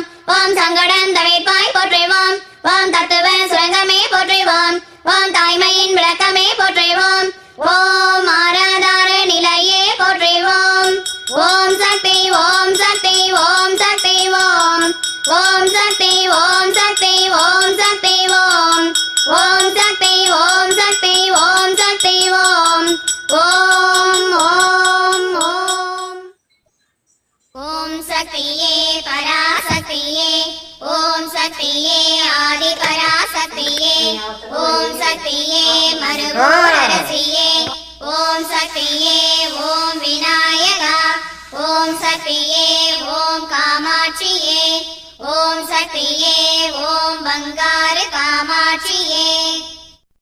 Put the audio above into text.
போற்றிவோம் ஓம் சங்கடன் தவிர்ப்பாய் போற்றிவோம் ஓம் தத்துவ சுரங்கமே போற்றிவோம் ஓம் தாய்மையின் விளக்கமே போற்றிவோம் ஓம் ஆராதார நிலையே போற்றிவோம் ஓம் சக்தி ஓம் சக்தி ஓம் சக்தி ஓம் ஓம் சக்தி ஓம் சக்தி ஓம் சக்தி ஓம் ஓம் சக்தி ஓம் சக்தி ஓம் சக்தி ஓம் ஓம் ஓம் ஓம் ஓம் சக்தியே பராசக்தியே ஓம் சக்தியே ஆதி பராசக்தியே ஓம் சக்தியே மறுபோர் அரசியே ஓம் சக்தியே ஓம் விநாயகா ஓம் சக்தியே ஓம் காமாட்சியே ஓம் சக்தியே ஓம் பங்கா